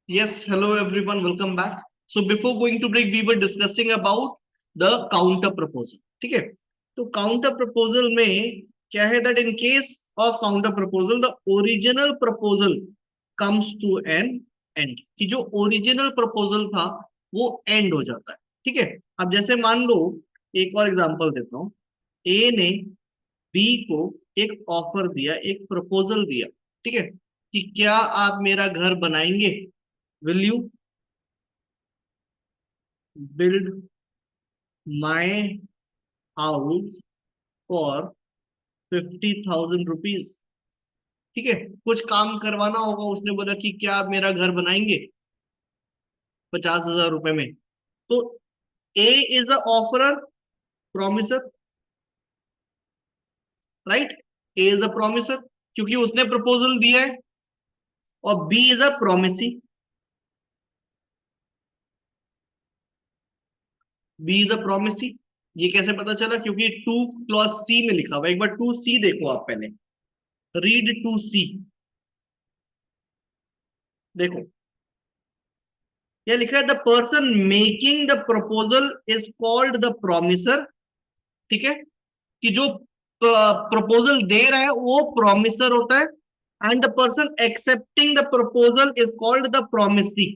Yes, hello everyone, welcome back. So before going to break, we were discussing about the counter proposal. ठीक है? तो counter proposal में क्या है that in case of counter proposal, the original proposal comes to an end. कि जो original proposal था वो end हो जाता है. ठीक है? अब जैसे मान लो एक और एग्जांपल देता हूँ. A ने B को एक ऑफर दिया, एक प्रपोजल दिया. ठीक है? कि क्या आप मेरा घर बनाएंगे? Will you build my house for 50,000 rupees? ठीक है, कुछ काम करवाना होगा. उसने बोला कि क्या आप मेरा घर बनाएंगे 50,000 रुपए में? तो A is the offerer, promisor, right? A is the promisor क्योंकि उसने प्रपोजल दिया है, और B is a promisee. B is a promisee. ये कैसे पता चला? क्योंकि टू क्लॉज सी में लिखा हुआ है. एक बार टू सी देखो आप पहले. रीड टू सी. देखो, यह लिखा है the person making the proposal is called the promisor. ठीक है? कि जो प्रपोजल दे रहा है वो प्रोमिसर होता है. And the person accepting the proposal is called the promisee.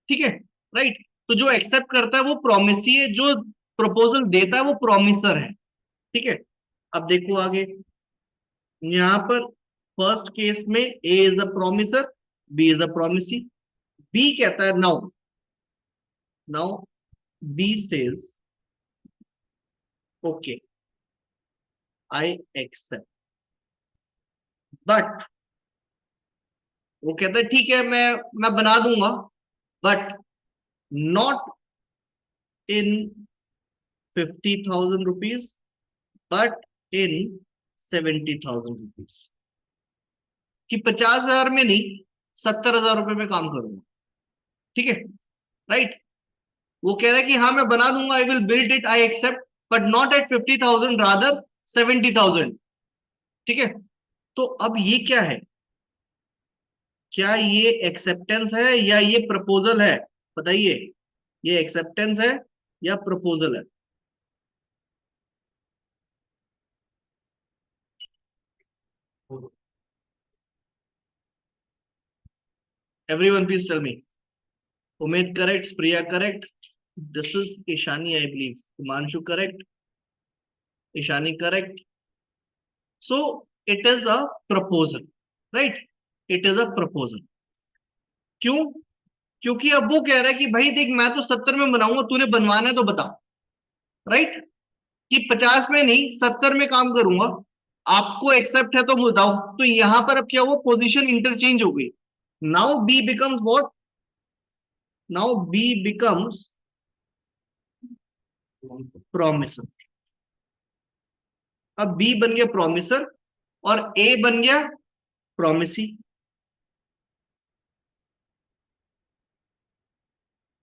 ठीक है? राइट. तो जो एक्सेप्ट करता है वो प्रोमिसी है, जो प्रपोजल देता है वो प्रोमिसर है. ठीक है? अब देखो आगे. यहां पर फर्स्ट केस में A is the promisor, B is the promisee. B कहता है now. Now B says okay, I accept. But वो कहता है ठीक है, मैं बना दूंगा, but not in 50,000 rupees, but in 70,000 rupees. कि 50,000 में नहीं, 70,000 रुपए में काम करूंगा. ठीक है? राइट. वो कह रहा है कि हाँ मैं बना दूंगा, I will build it, I accept, but not at 50,000, rather 70,000. ठीक है? तो अब ये क्या है? क्या ये एक्सेप्टेंस है या ये प्रपोजल है? बताइए, ये एक्सेप्टेंस है या प्रपोजल है? Everyone please tell me. Umed correct, Priya correct, this is Ishani I believe. Himanshu correct, Ishani correct. So it is a proposal, right? It is a proposal. क्यों? क्योंकि अब वो कह रहा है कि भाई देख, मैं तो 70 में बनाऊंगा, तूने बनवाना है तो बता. राइट. कि 50 में नहीं, 70 में काम करूंगा. आपको एक्सेप्ट है तो बताओ. तो यहां पर अब क्या हुआ? पोजीशन इंटरचेंज हो गई. Now B becomes what? Now B becomes promisor. अब बी बन गया प्रोमिसर और ए बन गया प्रोमिसी.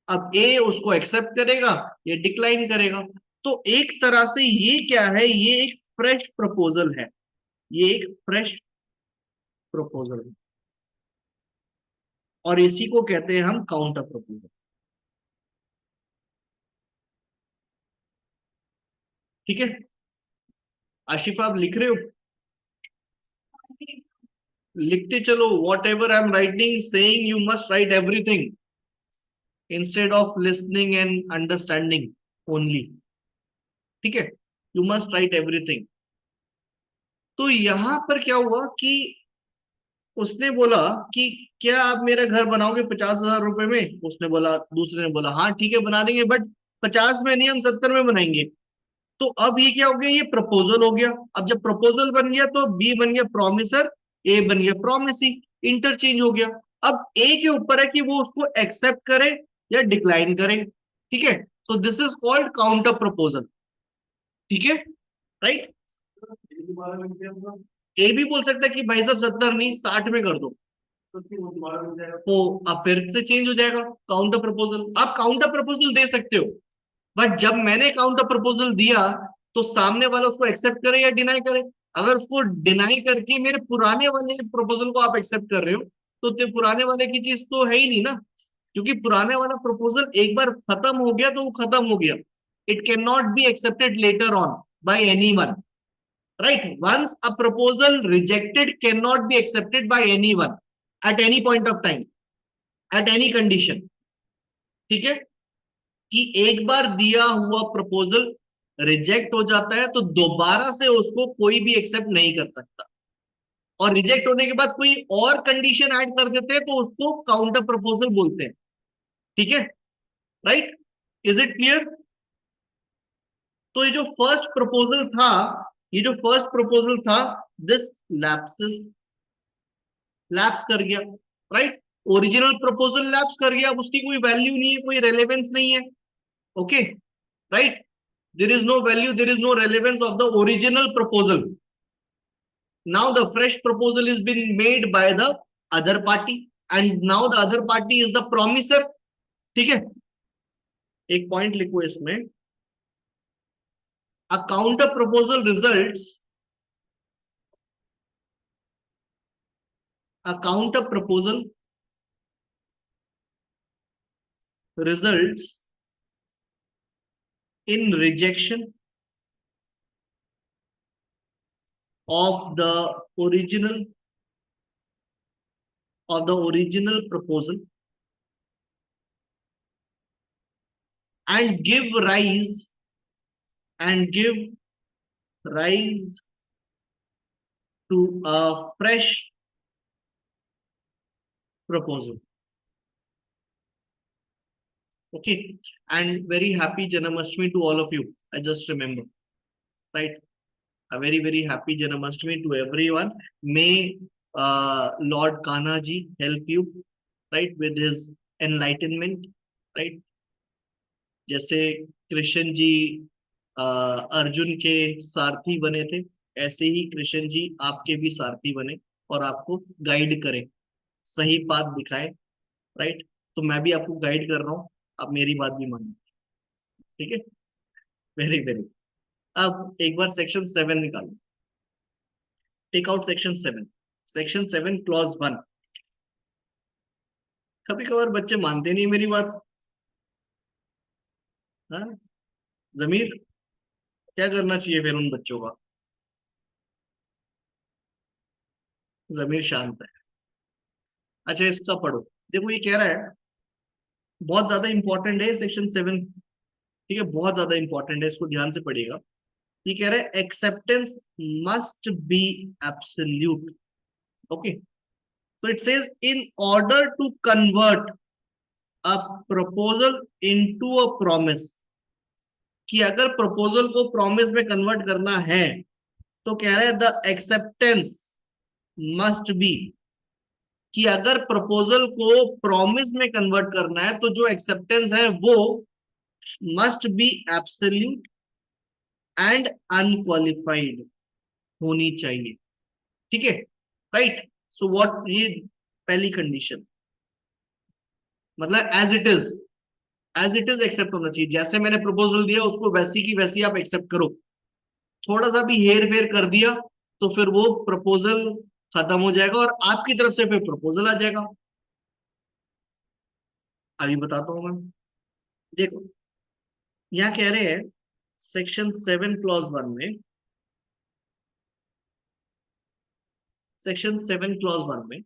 अब ए उसको एक्सेप्ट करेगा या डिक्लाइन करेगा. तो एक तरह से ये क्या है? ये एक फ्रेश प्रपोजल है. ये एक फ्रेश प्रपोजल है, और इसी को कहते हैं हम काउंटर प्रपोजल. ठीक है? आशिफ आप लिख रहे हो? लिखते चलो. What ever I am writing, saying you must write everything instead of listening and understanding only. ठीक है? You must write everything. तो यहां पर क्या हुआ कि उसने बोला कि क्या आप मेरा घर बनाओगे 50,000 रुपए में? उसने बोला, दूसरे ने बोला हाँ ठीक है बना देंगे, बट 50 में नहीं, हम 70 में बनाएंगे. तो अब ये क्या हो गया? ये प्रपोजल हो गया. अब जब प्रपोजल बन गया तो बी बन गया प्रोमिसर, ए बन गया प्रोमिसी. इंटरचेंज हो गया. अब ए के ऊपर है कि वो उसको एक्सेप्ट करे या डिक्लाइन करे. ठीक है? So this is called counter proposal. ठीक है? राइट. ए भी बोल सकता है कि भाई साहब 70 नहीं, 60 में कर दो. तो अब फिर से चेंज हो जाएगा. काउंटर प्रपोजल, आप काउंटर प्रपोजल दे सकते हो, बट जब मैंने काउंटर प्रपोजल दिया तो सामने वाला उसको एक्सेप्ट करे या डिनाई करे. अगर उसको डिनाई करके मेरे पुराने वाले प्रपोजल को आप एक्सेप्ट कर रहे हो, तो पुराने वाले की चीज तो है ही नहीं ना, क्योंकि पुराने वाला प्रपोजल एक बार खत्म हो गया तो वो खत्म हो गया. It can not be accepted later on by anyone. Right? Once a proposal rejected cannot be accepted by anyone at any point of time, at any condition. ठीक है, कि एक बार दिया हुआ प्रपोजल रिजेक्ट हो जाता है तो दोबारा से उसको कोई भी एक्सेप्ट नहीं कर सकता. और रिजेक्ट होने के बाद कोई और कंडीशन ऐड कर देते हैं तो उसको काउंटर प्रपोजल बोलते हैं. ठीक है, राइट? Is it clear? तो ये जो फर्स्ट प्रपोजल था, ये जो फर्स्ट प्रपोजल था, दिस लैप्सेस, लैप्स कर गया. राइट? ओरिजिनल प्रपोजल लैप्स कर गया, अब उसकी कोई वैल्यू नहीं है, कोई रेलेवेंस नहीं है. Okay, right? There is no value, there is no relevance of the original proposal. Now the fresh proposal is been made by the other party and now the other party is the promisor. ठीक है, एक point लिखो इसमें. A counter proposal results, a counter proposal results in rejection of the original proposal and give rise to a fresh proposal. Okay, and very happy Janmashtami to all of you. I just remember, right? A very, very happy Janmashtami to everyone. May Lord Kanaji help you, right, with his enlightenment, right? जैसे कृष्ण जी अर्जुन के सारथी बने थे, ऐसे ही कृष्ण जी आपके भी सारथी बने और आपको गाइड करें, सही पाथ दिखाए. राइट? तो मैं भी आपको गाइड कर रहा हूँ, आप मेरी बात भी मानो. ठीक है, वेरी वेरी. अब एक बार सेक्शन 7 निकालो. Take out section 7. Section 7 clause 1. कभी कभार बच्चे मानते नहीं मेरी बात. हाँ, जमीर, क्या करना चाहिए फिर उन बच्चों का? जमीर शांत है. अच्छा, इसका पढ़ो. देखो ये कह रहा है, बहुत ज्यादा इंपॉर्टेंट है सेक्शन 7. ठीक है, बहुत ज्यादा इंपॉर्टेंट है, इसको ध्यान से पढ़िएगा. ये कह रहा है acceptance must be absolute. Okay, so it says in order to convert a proposal into a promise, कि अगर प्रपोजल को प्रॉमिस में कन्वर्ट करना है तो कह रहा है द एक्सेप्टेंस मस्ट बी, कि अगर प्रपोजल को प्रॉमिस में कन्वर्ट करना है तो जो एक्सेप्टेंस है वो must be absolute and unqualified होनी चाहिए. ठीक है, राइट? सो व्हाट, ये पहली कंडीशन, मतलब एज इट इज एक्सेप्ट होना चाहिए. जैसे मैंने प्रपोजल दिया उसको वैसी की वैसी आप एक्सेप्ट करो. थोड़ा सा भी हेर फेर कर दिया तो फिर वो प्रपोजल खत्म हो जाएगा और आपकी तरफ से फिर प्रपोजल आ जाएगा. अभी बताता हूं मैं. देखो, यहां कह रहे हैं सेक्शन 7 क्लॉज 1 में, सेक्शन 7 क्लॉज 1 में,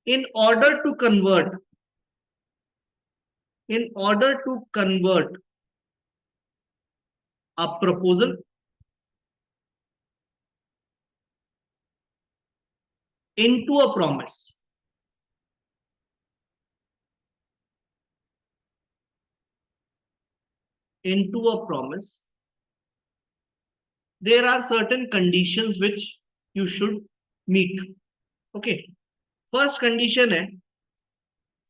in order to convert, in order to convert a proposal into a promise, there are certain conditions which you should meet. Okay, first condition है,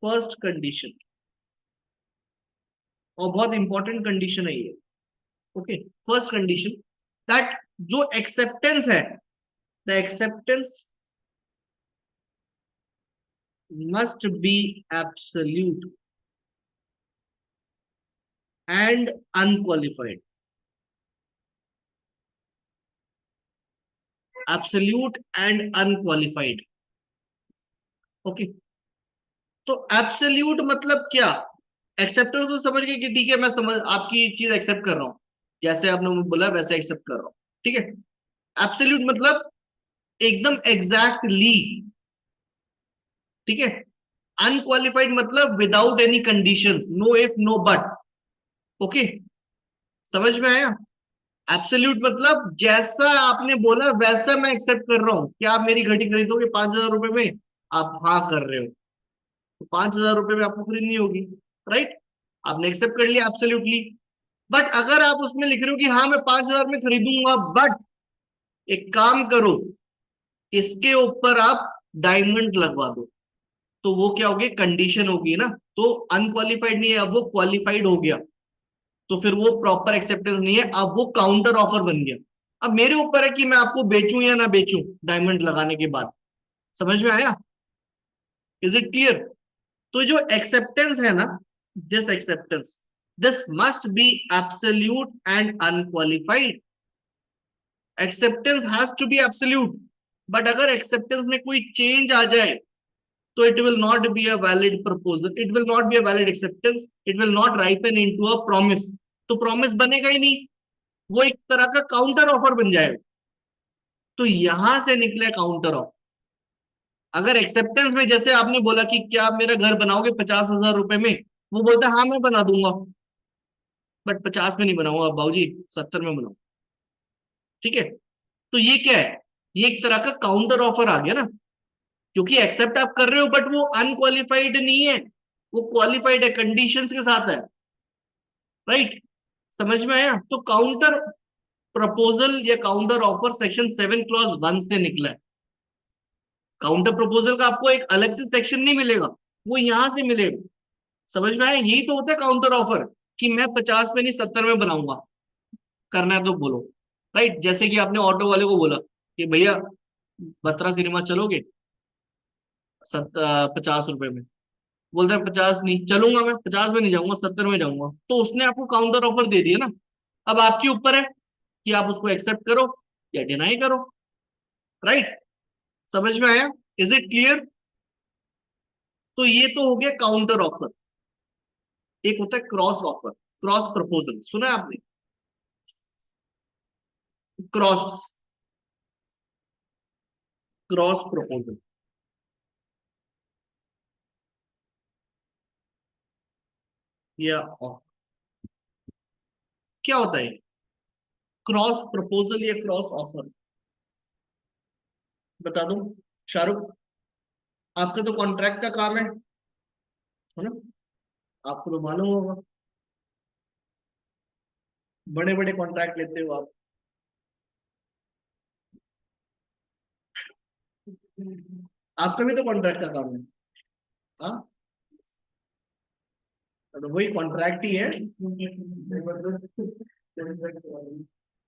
फर्स्ट कंडीशन, और बहुत इंपॉर्टेंट कंडीशन है ये. Okay, first condition that जो acceptance है, the acceptance must be absolute and unqualified. Absolute and unqualified. Okay, तो absolute मतलब क्या? एक्सेप्टेंस तो समझ गए कि ठीक है, मैं समझ आपकी चीज एक्सेप्ट कर रहा हूं, जैसे आपने बोला वैसे एक्सेप्ट कर रहा हूं, ठीक है। एब्सोल्यूट मतलब एकदम एग्जैक्टली, ठीक है। अनक्वालिफाइड मतलब without any conditions, no if no but. Okay, समझ में आया? एब्सोल्यूट मतलब जैसा आपने बोला वैसा मैं एक्सेप्ट कर रहा हूं। क्या आप मेरी घड़ी खरीदोगे 5,000 रुपए में? आप हाँ कर रहे हो, तो 5,000 रुपए में आपको खरीदनी होगी, राइट? आपने एक्सेप्ट कर लिया एब्सोल्युटली। बट अगर आप उसमें लिख रहे हो कि हाँ मैं 5,000 में खरीदूंगा, बट एक काम करो, इसके ऊपर आप डायमंड लगवा दो, तो वो क्या होगी? कंडीशन होगी ना। तो अनक्वालिफाइड नहीं है, अब वो क्वालिफाइड हो गया, तो फिर वो प्रॉपर एक्सेप्टेंस नहीं है, अब वो काउंटर ऑफर बन गया। अब मेरे ऊपर है कि मैं आपको बेचूं या ना बेचूं डायमंड लगाने के बाद। समझ में आया? Is it clear? तो जो एक्सेप्टेंस है ना, this acceptance, this must be absolute and unqualified. Acceptance has to be absolute, but अगर एक्सेप्टेंस में कोई चेंज आ जाए तो it will not be a valid proposal, it will not be a valid acceptance, it will not ripen into a promise. तो promise बनेगा ही नहीं, वो एक तरह का काउंटर ऑफर बन जाएगा। तो यहां से निकले काउंटर ऑफर। अगर एक्सेप्टेंस में जैसे आपने बोला कि क्या आप मेरा घर बनाओगे 50,000 रुपए में, वो बोलता है हाँ मैं बना दूंगा, बट 50 में नहीं बनाऊंगा बाबूजी, 70 में बनाऊंगा, ठीक है। तो ये क्या है? ये एक तरह का काउंटर ऑफर आ गया ना, क्योंकि एक्सेप्ट आप कर रहे हो बट वो अनक्वालिफाइड नहीं है, वो क्वालिफाइड है, कंडीशंस के साथ है, राइट? समझ में आया? तो काउंटर प्रपोजल या काउंटर ऑफर सेक्शन 7 क्लॉज 1 से निकला है। काउंटर प्रपोजल का आपको एक अलग से सेक्शन नहीं मिलेगा, वो यहां से मिलेगा। समझ में आया? यही तो होता है काउंटर ऑफर, कि मैं 50 में नहीं 70 में बनाऊंगा, करना है तो बोलो, राइट? जैसे कि आपने ऑटो वाले को बोला कि भैया बत्रा सिनेमा चलोगे 50 रुपए में, बोलता है 50 नहीं चलूंगा, मैं 50 में नहीं जाऊंगा, 70 में जाऊंगा, तो उसने आपको काउंटर ऑफर दे दिया ना। अब आपके ऊपर है कि आप उसको एक्सेप्ट करो या डिनाई करो, राइट? समझ में आया? Is it clear? तो ये तो हो गया काउंटर ऑफर। एक होता है क्रॉस ऑफर, क्रॉस प्रपोजल, सुना है आपने? क्रॉस, क्रॉस प्रपोजल या ऑफर, क्या होता है? क्रॉस प्रपोजल या क्रॉस ऑफर, बता दूं? शाहरुख, आपका तो कॉन्ट्रैक्ट का काम है ना? आपको तो मालूम होगा, बड़े बड़े कॉन्ट्रैक्ट लेते हो आप। आपका भी तो कॉन्ट्रैक्ट का काम है। हाँ, तो वही कॉन्ट्रैक्ट ही है।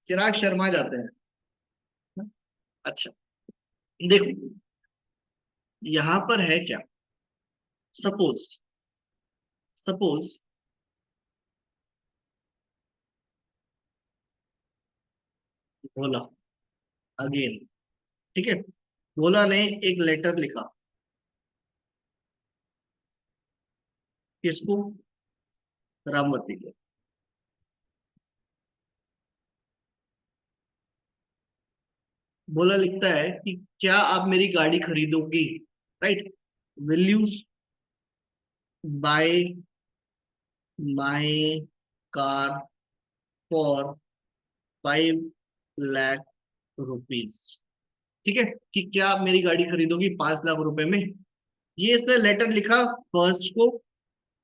चिराग शर्मा जाते हैं। अच्छा, देखो यहां पर है क्या? सपोज, सपोज भोला, अगेन, ठीक है, भोला ने एक लेटर लिखा, किसको? रामवती को। भोला लिखता है कि क्या आप मेरी गाड़ी खरीदोगी, right? Will you buy my car for 5 lakh rupees, ठीक है, कि क्या आप मेरी गाड़ी खरीदोगी 5 लाख रुपए में। ये इसने लेटर लिखा फर्स्ट को,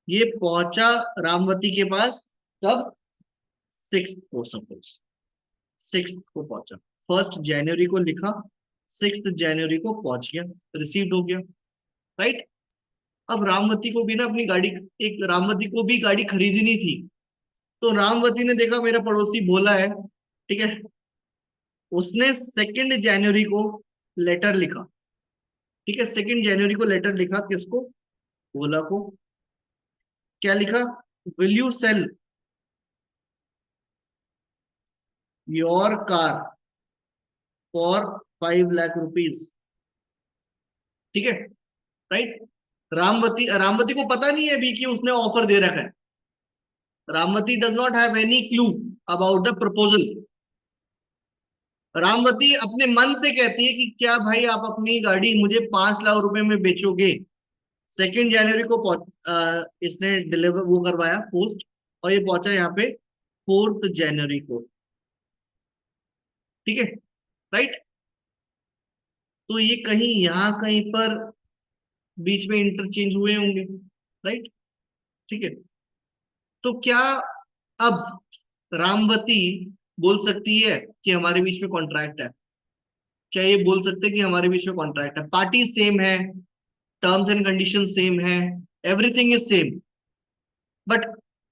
ये पहुंचा रामवती के पास कब? 6 को, सपोज 6 को पहुंचा, 1 जनवरी को लिखा, 6 जनवरी को पहुंच गया, रिसीव्ड हो गया, राइट? अब रामवती को भी ना अपनी गाड़ी, एक रामवती को भी गाड़ी खरीदनी थी। तो रामवती ने देखा मेरा पड़ोसी भोला है, ठीक है, उसने 2 जनवरी को लेटर लिखा, ठीक है, 2 जनवरी को लेटर लिखा, किसको? भोला को। क्या लिखा? Will you sell your car for 5 lakh rupees, ठीक है। राइट। रामवती रामवती को पता नहीं है अभी कि उसने ऑफर दे रखा है। Ramwati does not have any clue about the proposal. Ramwati अपने मन से कहती है कि क्या भाई आप अपनी गाड़ी मुझे 5 लाख रुपए में बेचोगे। 2 जनवरी को इसने डिलीवर वो करवाया पोस्ट, और ये पहुंचा यहाँ पे 4 जनवरी को। ठीक है, राइट। तो ये कहीं यहाँ कहीं पर बीच में इंटरचेंज हुए होंगे, राइट। ठीक है, तो क्या अब रामवती बोल सकती है कि हमारे बीच में कॉन्ट्रैक्ट है? क्या ये बोल सकते हैं कि हमारे बीच में कॉन्ट्रैक्ट है? पार्टी सेम है, टर्म्स एंड कंडीशन सेम है, everything is same, but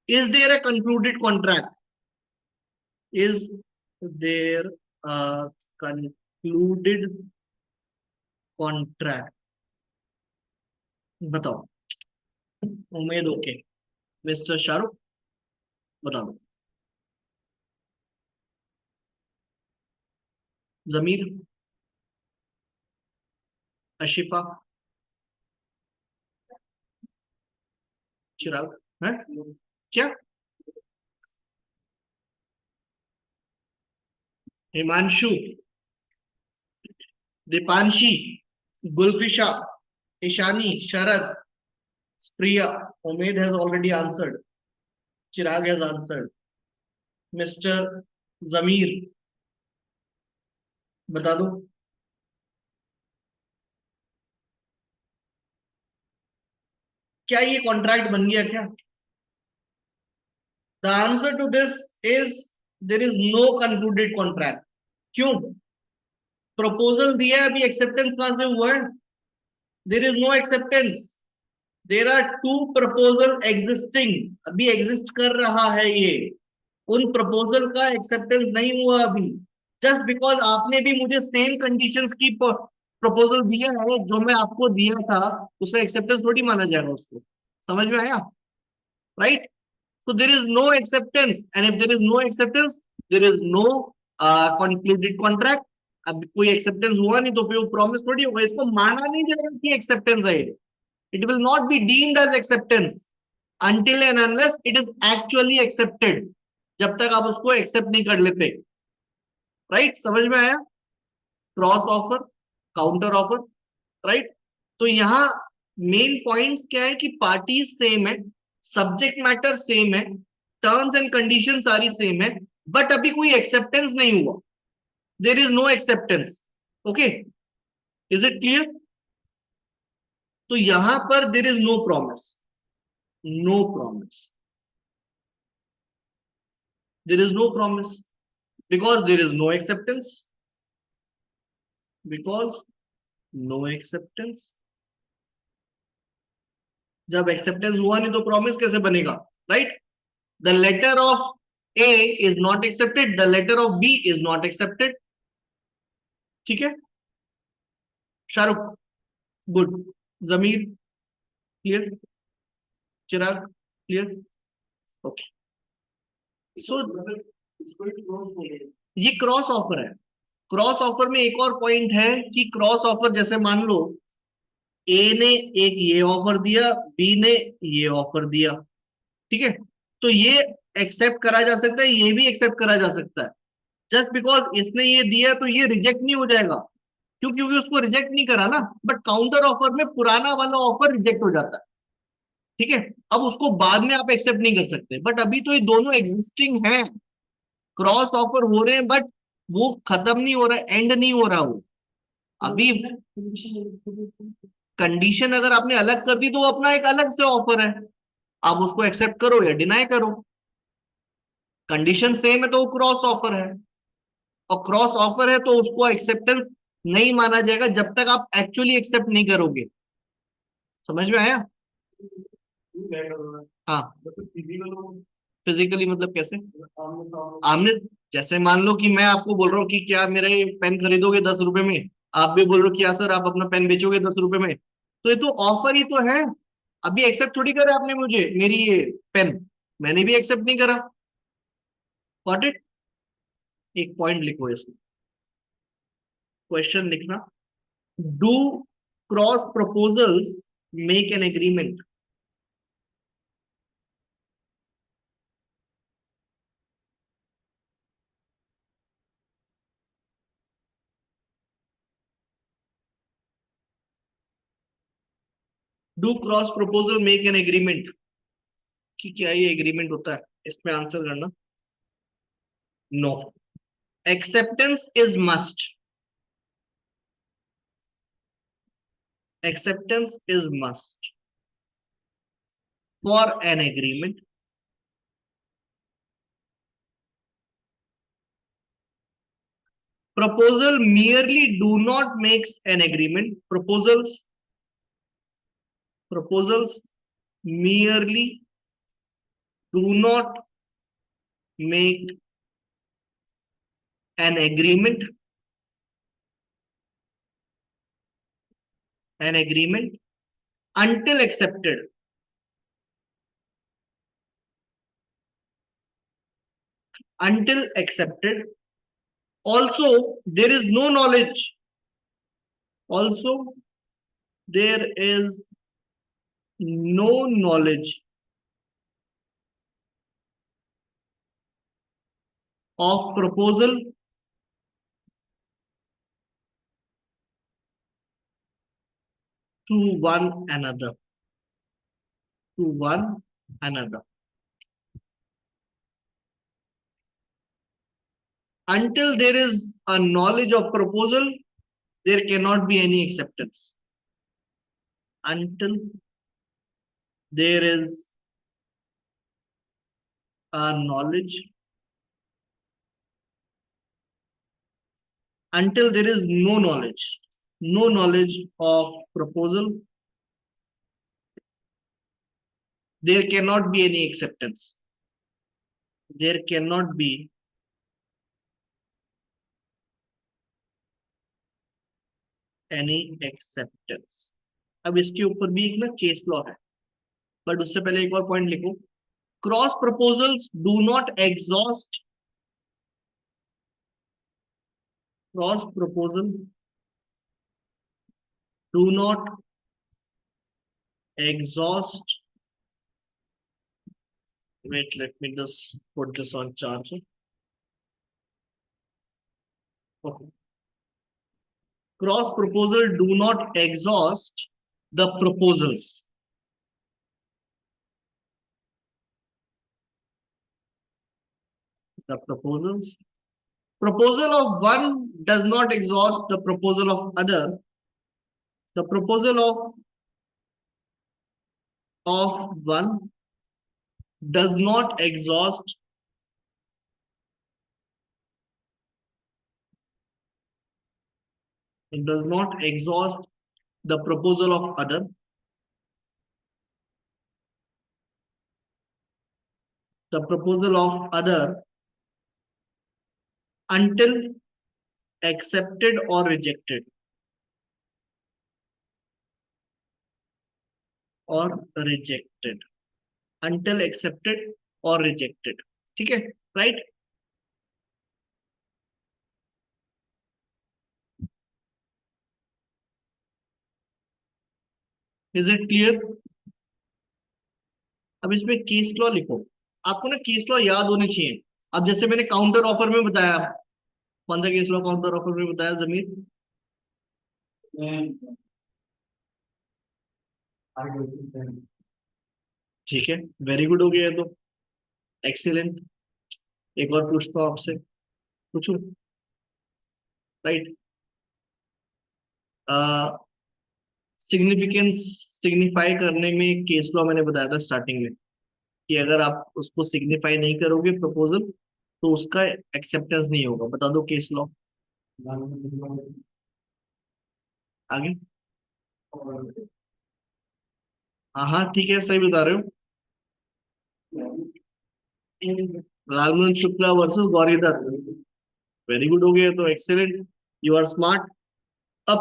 is there a concluded contract? Is there a concluded contract? बताओ। उम्मीद ओके। मिस्टर शाहरुख, बता दो। जमीर, अशिफा, चिराग, है क्या? Himanshu, Deepanshi, Gulfisha, Ishani, Sharad, Priya. Umed has already answered, Chirag has answered, mister Zameer, बता दो। क्या ये कॉन्ट्रैक्ट बन गया क्या? The answer to this is there is no concluded contract. क्यों? प्रपोजल दिया है, अभी एक्सेप्टेंस कहां से हुआ है? There is no acceptance. There are two proposal existing, अभी एग्जिस्ट कर रहा है ये। उन प्रपोजल का एक्सेप्टेंस नहीं हुआ अभी। जस्ट बिकॉज आपने भी मुझे सेम कंडीशंस की प्रपोजल दिया है जो मैं आपको दिया था, उसे एक्सेप्टेंस थोड़ी माना जाएगा उसको। समझ में आया? Right. So there is no acceptance, and if there is no acceptance, there is no concluded contract. अब कोई एक्सेप्टेंस हुआ नहीं तो फिर वो प्रॉमिस थोड़ी होगा, इसको माना नहीं जाएगा कि एक्सेप्टेंस है। It will not be deemed as acceptance until and unless it is actually accepted, जब तक आप उसको एक्सेप्ट नहीं कर लेते। राइट, समझ में आया? Cross offer, counter offer, right. तो यहां मेन पॉइंट्स क्या है कि पार्टीज सेम है, सब्जेक्ट मैटर सेम है, टर्म्स एंड कंडीशन सारी सेम है, बट अभी कोई एक्सेप्टेंस नहीं हुआ। There is no acceptance. Okay, is it clear? तो यहां पर there is no promise, no promise, there is no promise because there is no acceptance, because no acceptance. जब एक्सेप्टेंस हुआ नहीं तो प्रॉमिस कैसे बनेगा? Right. The letter of A is not accepted, the letter of B is not accepted. ठीक है, Shahrukh good, Zameer clear, Chirag clear, okay. So ये cross offer है। क्रॉस ऑफर में एक और पॉइंट है कि क्रॉस ऑफर जैसे मान लो ए ने एक ये ऑफर दिया, बी ने ये ऑफर दिया, ठीक है, तो ये एक्सेप्ट करा जा सकता है, ये भी एक्सेप्ट करा जा सकता है। जस्ट बिकॉज इसने ये दिया तो ये रिजेक्ट नहीं हो जाएगा, क्यों? क्योंकि उसको रिजेक्ट नहीं करा ना। बट काउंटर ऑफर में पुराना वाला ऑफर रिजेक्ट हो जाता है, ठीक है। अब उसको बाद में आप एक्सेप्ट नहीं कर सकते, बट अभी तो ये दोनों एग्जिस्टिंग हैं, क्रॉस ऑफर हो रहे हैं, बट वो खत्म नहीं हो रहा, एंड नहीं हो रहा वो अभी। कंडीशन अगर आपने अलग कर दी तो वो अपना एक अलग से ऑफर है, आप उसको एक्सेप्ट करो या डिनाई करो। कंडीशन सेम है तो वो क्रॉस ऑफर है, और क्रॉस ऑफर है तो उसको एक्सेप्टेंस नहीं माना जाएगा जब तक आप एक्चुअली एक्सेप्ट नहीं करोगे। समझ में आया? हाँ, फिजिकली मतलब कैसे? आमने, जैसे मान लो कि मैं आपको बोल रहा हूँ कि क्या मेरा ये पेन खरीदोगे 10 रुपए में, आप भी बोल रहे हो कि सर आप अपना पेन बेचोगे 10 रुपए में, तो ये तो ऑफर ही तो है। अभी एक्सेप्ट थोड़ी करा आपने मुझे मेरी ये पेन, मैंने भी एक्सेप्ट नहीं करा। Got it? एक पॉइंट लिखो इसमें, क्वेश्चन लिखना। Do cross proposals make an agreement? Do cross proposal make an agreement? कि क्या ये एग्रीमेंट होता है, इसमें आंसर करना. No. Acceptance is must. Acceptance is must for an agreement. Proposal merely do not makes an agreement. Proposals merely do not make an agreement. An agreement until accepted. Until accepted. Also, there is no knowledge. Also, there is no knowledge of proposal to one another. To one another. Until there is a knowledge of proposal, there cannot be any acceptance. Until there is a knowledge, until there is no knowledge of proposal, there cannot be any acceptance. There cannot be any acceptance. अब इसके ऊपर भी एक ना case law है, but उससे पहले एक और पॉइंट लिखो. Cross proposals do not exhaust. Cross proposal do not exhaust. Wait, let me just put this on charge. Okay. Cross proposal do not exhaust the proposals. The proposals. Proposal of one does not exhaust the proposal of other. The proposal of one does not exhaust the proposal of other. The proposal of other until accepted or rejected. Or rejected. Until accepted or rejected. ठीक है, right? Is it clear? अब इसमें case law लिखो. आपको ना case law याद होने चाहिए. अब जैसे मैंने काउंटर ऑफर में बताया, कौन सा केस लॉ काउंटर ऑफर में बताया जमीर? ठीक है, वेरी गुड हो गया है तो. एक्सीलेंट. एक और पूछता हूँ आपसे, पूछू? राइट. सिग्निफिकेंस सिग्निफाई करने में केस लॉ मैंने बताया था स्टार्टिंग में, कि अगर आप उसको सिग्निफाई नहीं करोगे प्रपोजल, तो उसका एक्सेप्टेंस नहीं होगा. बता दो केस लॉ. आगे. हाँ हाँ ठीक है, सही बता रहे हो. Lalman Shukla versus Gauridhar. Very good हो गया तो, एक्सेलेंट. You are smart. अब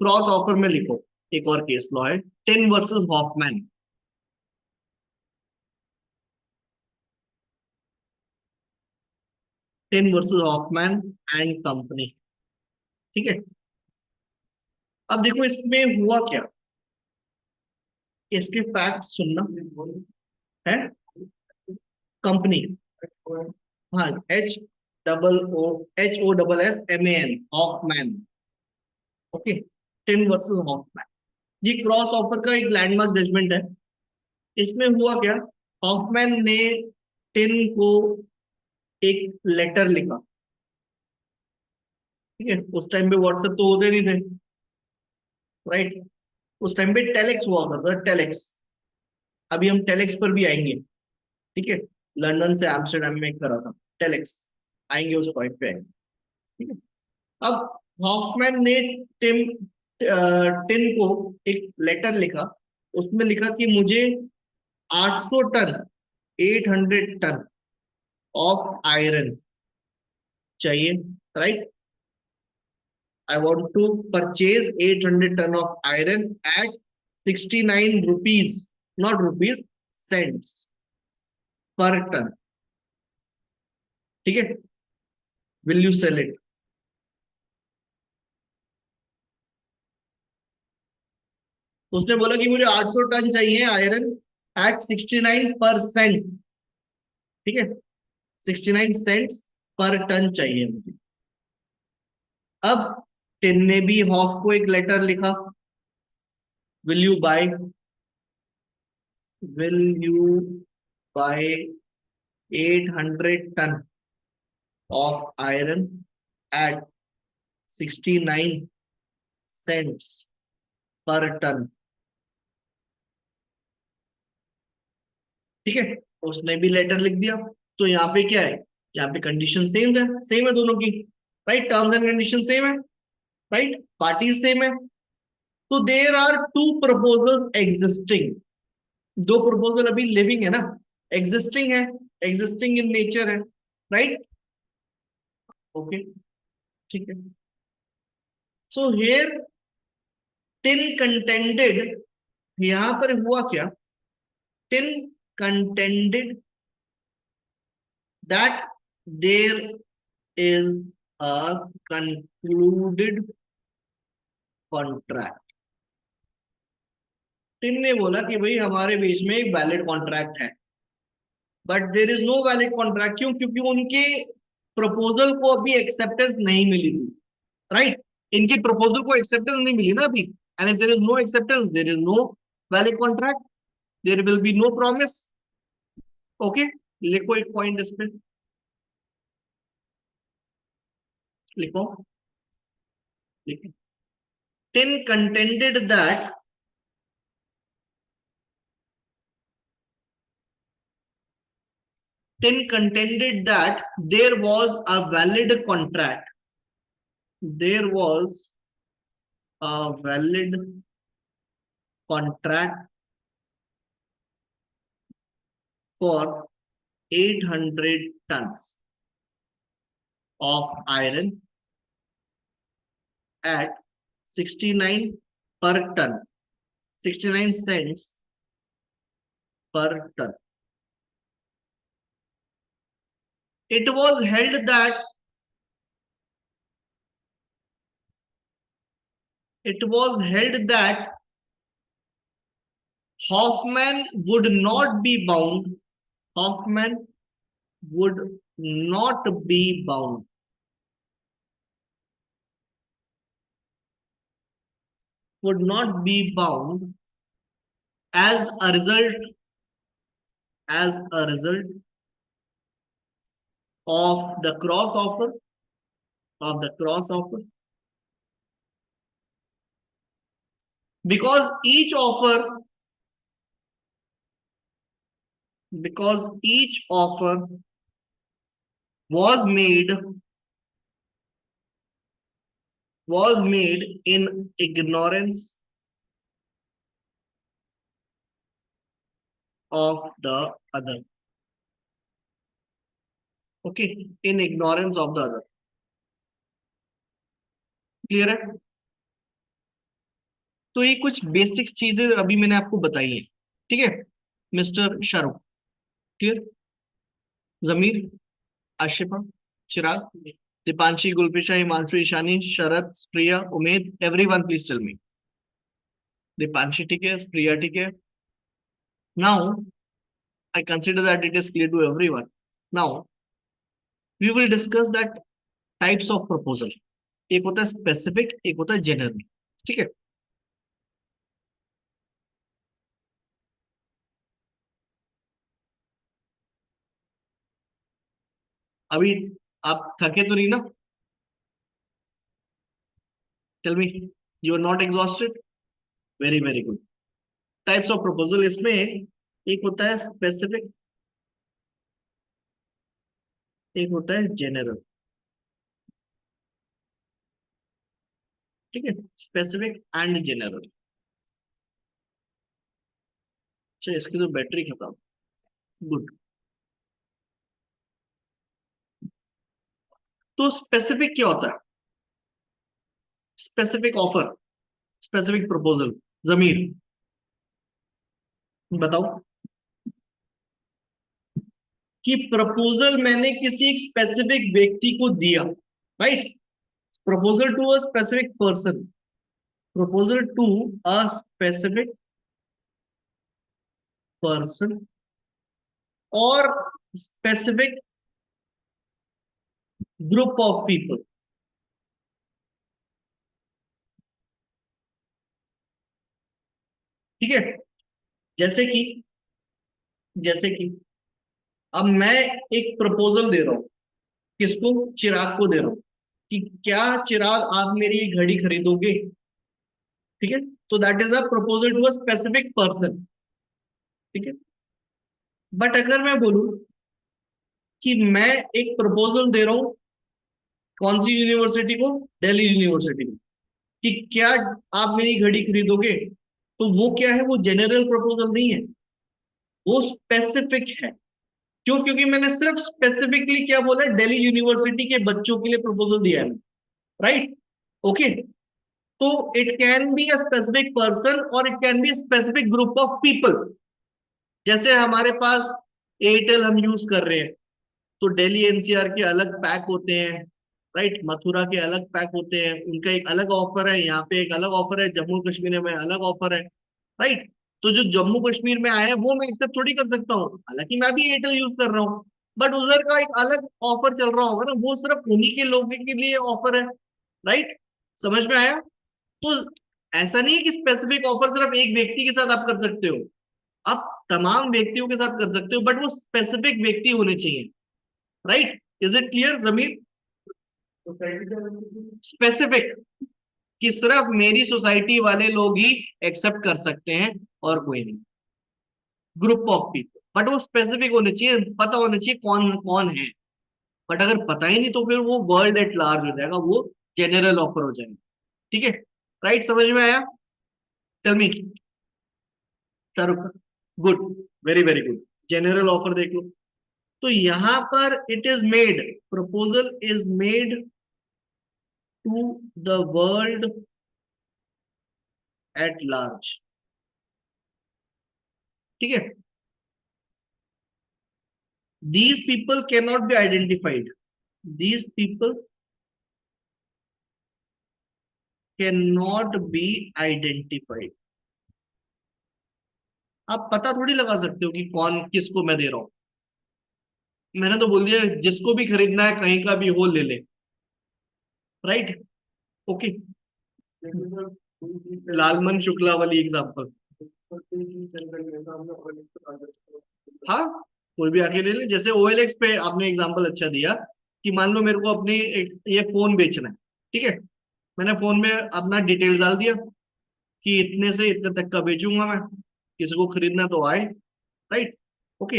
क्रॉस ऑफर में लिखो. एक और केस लॉ है, Tinn versus Hoffman. Tinn versus Hoffman and company. ठीक है. अब देखो इसमें हुआ क्या. इसके फैक्ट सुनना है। कंपनी, हाँ, HOOFMAN, Hoffman. Okay, Tinn versus Hoffman. ये क्रॉस ऑफर का एक लैंडमार्क जजमेंट है। इसमें हुआ क्या, हॉफमैन ने टिन को एक लेटर लिखा। ठीक है, उस टाइम पे व्हाट्सएप तो होते नहीं थे, राइट। उस टाइम पे टेलेक्स हुआ करता था, टेलेक्स। अभी हम टेलेक्स पर भी आएंगे। ठीक है, लंदन से एम्स्टर्डम में करा था टेलेक्स, आएंगे उस पॉइंट पे आएंगे। ठीक है, अब हॉफमैन ने टिम टिन को एक लेटर लिखा। उसमें लिखा कि मुझे 800 टन, 800 टन ऑफ आयरन चाहिए, right. I want to purchase 800 ton of iron at 69 rupees, not rupees, cents per ton. ठीक है, will you sell it? उसने बोला कि मुझे 800 टन चाहिए आयरन एट 69%। ठीक है, 69 सेंट्स पर टन चाहिए मुझे। अब टिन ने भी हॉफ को एक लेटर लिखा, will you buy, will you buy 800 ton of iron at 69 cents per ton. ठीक है, उसने भी लेटर लिख दिया। तो यहाँ पे क्या है, यहाँ पे कंडीशन सेम है दोनों की, right. Terms and condition same है, राइट। पार्टीज सेम है। तो there are two proposals existing. दो प्रपोजल अभी लिविंग है ना, एग्जिस्टिंग है, एग्जिस्टिंग इन नेचर है, राइट। ओके, ठीक है। सो हियर टिन कंटेंडेड, यहां पर हुआ क्या, Tin contended that there is a concluded contract. Tin ने बोला कि भाई हमारे बीच में एक वैलिड कॉन्ट्रैक्ट है, but there is no valid contract. क्यों? क्योंकि उनके प्रपोजल को अभी एक्सेप्टेंस नहीं मिली थी, राइट। इनकी प्रपोजल को एक्सेप्टेंस नहीं मिली ना अभी, and if there is no acceptance there is no valid contract, there will be no promise. Okay, लिखो एक पॉइंट इस पे, लिखो, लिखो। Tin contended that Tin contended that there was a valid contract. There was a valid contract for 800 tons of iron at 69 per ton, 69 cents per ton. It was held that Hoffman would not be bound. Hoffman would not be bound. Would not be bound as a result of the cross offer, because each offer was made in ignorance of the other. Okay, in ignorance of the other. Clear है? तो ये कुछ basics चीजें अभी मैंने आपको बताई है, ठीक है mister Shahrukh? Clear? Zameer, Ashifa, Chirag, Deepanshi, Gulfisha, Himanshu, Ishani, Sharad, Priya, Umed, everyone please tell me. Deepanshi ठीक है, प्रिया ठीक है, Now, I consider that it is clear to everyone. Now, we will discuss that types of proposal. एक होता है स्पेसिफिक, एक होता है जेनरल. ठीक है. अभी आप थके तो नहीं ना? Tell me, you are not exhausted? Very very good. Types of proposal, इसमें एक होता है स्पेसिफिक, एक होता है जनरल. ठीक है, स्पेसिफिक एंड जनरल. अच्छा, इसकी तो बैटरी खत्म. गुड. तो स्पेसिफिक क्या होता है? Specific offer, specific proposal. Zameer, बताओ कि प्रपोजल मैंने किसी एक स्पेसिफिक व्यक्ति को दिया. Right. Proposal to a specific person, proposal to a specific person और स्पेसिफिक ग्रुप ऑफ पीपल. ठीक है. जैसे कि जैसे कि अब मैं एक प्रपोजल दे रहा हूं. किसको? चिराग को दे रहा हूं कि क्या चिराग आप मेरी ये घड़ी खरीदोगे. ठीक है. तो that is a proposal to a specific person. ठीक है. बट अगर मैं बोलूं कि मैं एक प्रपोजल दे रहा हूं कौन सी यूनिवर्सिटी को? दिल्ली यूनिवर्सिटी को, कि क्या आप मेरी घड़ी खरीदोगे, तो वो क्या है? वो जनरल प्रपोजल नहीं है, वो स्पेसिफिक है. क्यों? क्योंकि मैंने सिर्फ स्पेसिफिकली क्या बोला है, दिल्ली यूनिवर्सिटी के बच्चों के लिए प्रपोजल दिया है. राइट. ओके. तो it can be a specific person और it can be specific group of people. जैसे हमारे पास एयरटेल हम यूज कर रहे हैं, तो दिल्ली एनसीआर के अलग पैक होते हैं. राइट. मथुरा के अलग पैक होते हैं, उनका एक अलग ऑफर है. यहाँ पे एक अलग ऑफर है, जम्मू कश्मीर में अलग ऑफर है. राइट. तो जो जम्मू कश्मीर में आया है वो मैं एक्सेप्ट थोड़ी कर सकता हूँ, हालांकि मैं भी एयरटेल यूज कर रहा हूँ. बट उधर का एक अलग ऑफर चल रहा होगा ना, वो सिर्फ उन्हीं के लोगों के लिए ऑफर है. राइट. समझ में आया? तो ऐसा नहीं है कि स्पेसिफिक ऑफर सिर्फ एक व्यक्ति के साथ आप कर सकते हो. आप तमाम व्यक्तियों के साथ कर सकते हो, बट वो स्पेसिफिक व्यक्ति होने चाहिए. Right. Is it clear Zameer? Specific, कि सिर्फ मेरी सोसाइटी वाले लोग ही एक्सेप्ट कर सकते हैं और कोई नहीं. ग्रुप ऑफ पीपल, बट वो स्पेसिफिक होने चाहिए, पता होना चाहिए कौन कौन है. बट अगर पता ही नहीं तो फिर वो वर्ल्ड एट लार्ज हो जाएगा, वो जनरल ऑफर हो जाएगा. ठीक है. राइट. समझ में आया? Tell me Shahrukh. Good. Very very good. General offer देख लो. तो यहां पर it is made, proposal is made to the world at large. ठीक है. these people cannot be identified. These people cannot be identified. आप पता थोड़ी लगा सकते हो कि कौन किसको मैं दे रहा हूं. मैंने तो बोल दिया जिसको भी खरीदना है कहीं का भी हो ले ले. राइट. ओके. लालमन शुक्ला वाली एग्जांपल. हाँ, कोई भी आके ले ले. जैसे OLX पे आपने एग्जांपल अच्छा दिया कि मान लो मेरे को अपनी ये फोन बेचना है. ठीक है. मैंने फोन में अपना डिटेल डाल दिया कि इतने से इतने तक का बेचूंगा मैं, किसी को खरीदना तो आए. राइट. ओके.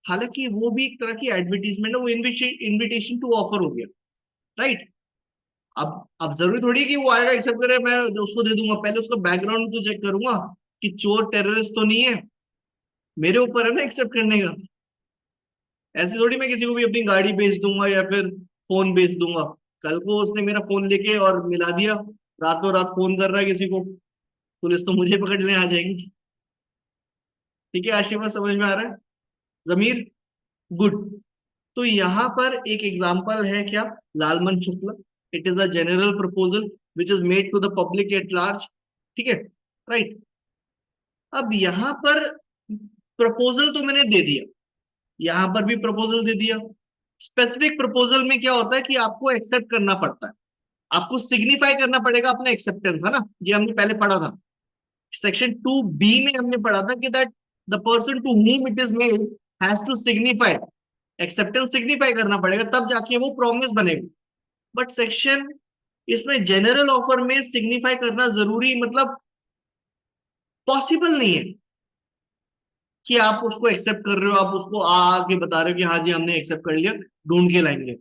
हालांकि वो भी एक तरह की एडवर्टीजमेंट है, वो इनविटेशन टू ऑफर हो गया. राइट. अब जरूरी थोड़ी है कि वो आएगा एक्सेप्ट करे मैं उसको दे दूंगा. पहले उसका बैकग्राउंड तो चेक करूंगा कि चोर टेररिस्ट तो नहीं है. मेरे ऊपर है ना एक्सेप्ट करने का. ऐसे थोड़ी मैं किसी को भी अपनी गाड़ी बेच दूंगा या फिर फोन बेच दूंगा. कल को उसने मेरा फोन लेके और मिला दिया, रातों रात फोन कर रहा है किसी को, पुलिस तो मुझे पकड़ने आ जाएगी. ठीक है आशिमा, समझ में आ रहा है? जमीर. गुड. तो यहां पर एक एग्जांपल है क्या? Lalman Shukla. It is a general proposal which is made to the public at large. ठीक है. राइट. अब यहां पर प्रपोजल तो मैंने दे दिया, यहां पर भी प्रपोजल दे दिया। स्पेसिफिक प्रपोजल में क्या होता है कि आपको एक्सेप्ट करना पड़ता है, आपको सिग्निफाई करना पड़ेगा अपना एक्सेप्टेंस, है ना, ये हमने पहले पढ़ा था। सेक्शन 2B में हमने पढ़ा था कि that the person to whom it is made has to signify, acceptance signify करना पड़ेगा तब जाके वो प्रॉमिस बनेगा। बट सेक्शन, इसमें जनरल ऑफर में सिग्निफाई करना जरूरी, मतलब पॉसिबल नहीं है कि आप उसको एक्सेप्ट कर रहे हो, आप उसको आके बता रहे हो कि हाँ जी हमने एक्सेप्ट कर लिया, ढूंढ के लाएंगे।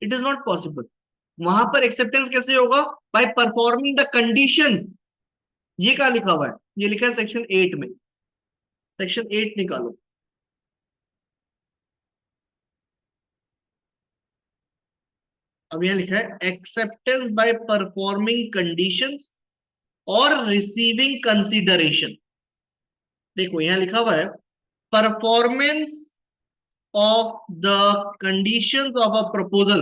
It is not possible. वहां पर एक्सेप्टेंस कैसे होगा? By performing the conditions. ये क्या लिखा हुआ है? ये लिखा है सेक्शन 8 में। सेक्शन 8 निकालो। अब यहां लिखा है एक्सेप्टेंस बाय परफॉर्मिंग कंडीशंस और रिसीविंग कंसिडरेशन। देखो यहां लिखा हुआ है performance of the conditions of a proposal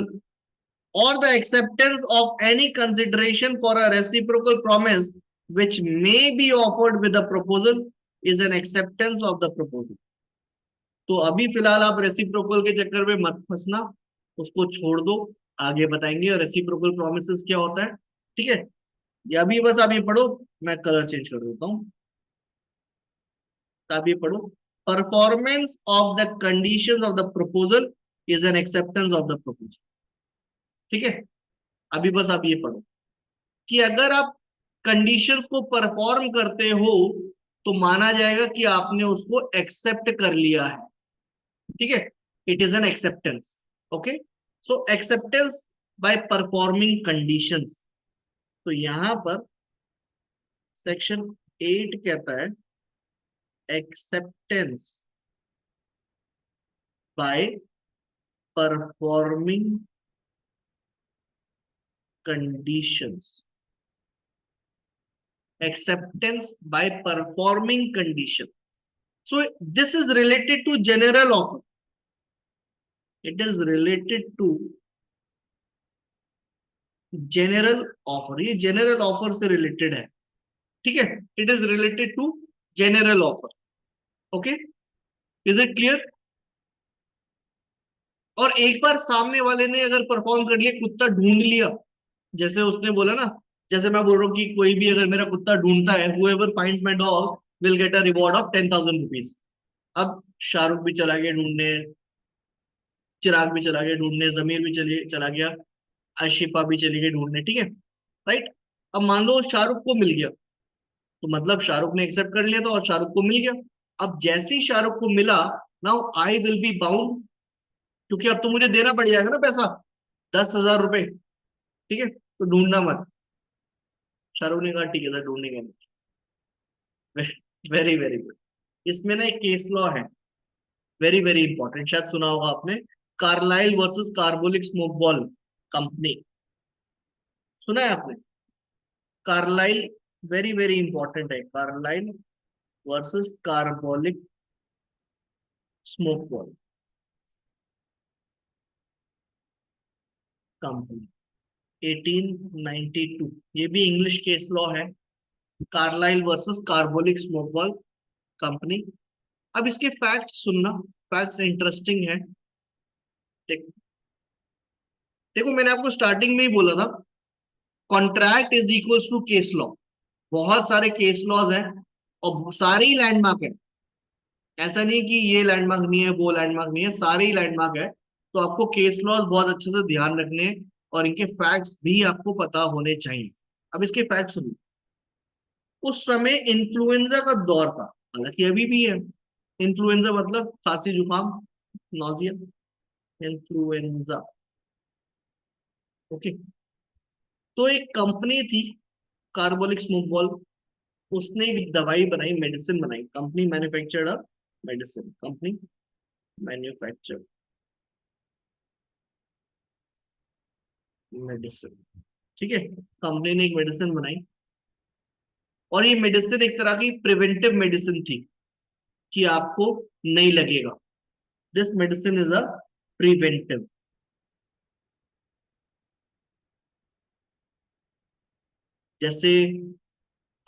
or the acceptance of any consideration for a reciprocal promise which may be offered with the proposal is an acceptance of the proposal। तो अभी फिलहाल आप reciprocal के चक्कर में मत फंसना, उसको छोड़ दो, आगे बताएंगे रेसिप्रोकल प्रोमिसेस क्या होता है। ठीक है, ये अभी बस आप ये पढ़ो, मैं कलर चेंज कर देता हूँ। आप ये पढ़ो, performance of the conditions of the proposal is an acceptance of the proposal. ठीक है, अभी बस आप ये पढ़ो कि अगर आप कंडीशंस को परफॉर्म करते हो तो माना जाएगा कि आपने उसको एक्सेप्ट कर लिया है। ठीक है, it is an acceptance. Okay, so acceptance by performing conditions. तो यहां पर सेक्शन 8 कहता है acceptance by performing conditions. acceptance by performing condition. So this is related to general offer. It is related to general offer. ये general offer से related है। ठीक है, it is related to general offer. Okay, is it clear? और एक बार सामने वाले ने अगर परफॉर्म कर लिया, कुत्ता ढूंढ लिया, जैसे उसने बोला ना, जैसे मैं बोल रहा हूँ कि कोई भी अगर मेरा कुत्ता ढूंढता है, whoever finds my dog will get a reward of 10,000 rupees। अब शाहरुख भी चला गया ढूंढने, चिराग भी चला गया ढूंढने, जमीर भी चला गया, आशिफा भी चली गई ढूंढने। ठीक है, राइट। अब मान लो शाहरुख को मिल गया, तो मतलब शाहरुख ने एक्सेप्ट कर लिया था और शाहरुख को मिल गया। अब जैसे ही शाहरुख को मिला, now I will be bound, क्योंकि अब तो मुझे देना पड़ जाएगा ना पैसा, 10,000 रुपए। ठीक है, तो ढूंढना मत। शाहरुख ने कहा ठीक है सर, ढूंढने का वेरी वेरी गुड। इसमें ना एक केस लॉ है, वेरी वेरी इंपॉर्टेंट, शायद सुना होगा आपने, Carlill versus Carbolic Smoke Ball Company. सुना है आपने? कार्लाइल, वेरी वेरी इंपॉर्टेंट है, Carlill versus Carbolic Smoke Ball Company, 1892। ये भी इंग्लिश केस लॉ है, Carlill versus Carbolic Smoke Ball Company. अब इसके फैक्ट्स सुनना, फैक्ट्स इंटरेस्टिंग है। देख, देखो मैंने आपको स्टार्टिंग में ही बोला था, contract is equals to case law. बहुत सारे केस लॉज हैं और सारे ही लैंडमार्क है। ऐसा नहीं कि ये लैंडमार्क नहीं है, वो लैंडमार्क नहीं है, सारे ही लैंडमार्क है। तो आपको केस लॉज बहुत अच्छे से ध्यान रखने हैं और इनके फैक्ट्स भी आपको पता होने चाहिए। अब इसके फैक्ट्स सुनिए। उस समय इन्फ्लुएंजा का दौर था, हालांकि अभी भी है। इन्फ्लुएंजा मतलब खांसी जुकाम, नोजिया, इन्फ्लुएंजा। ओके, तो एक कंपनी थी कार्बोलिक स्मोक बॉल, उसने एक दवाई बनाई, मेडिसिन बनाई। Company manufactured a medicine, company manufactured medicine. ठीक है, कंपनी ने एक मेडिसिन बनाई और ये मेडिसिन एक तरह की प्रिवेंटिव मेडिसिन थी कि आपको नहीं लगेगा। This medicine is a preventive. जैसे,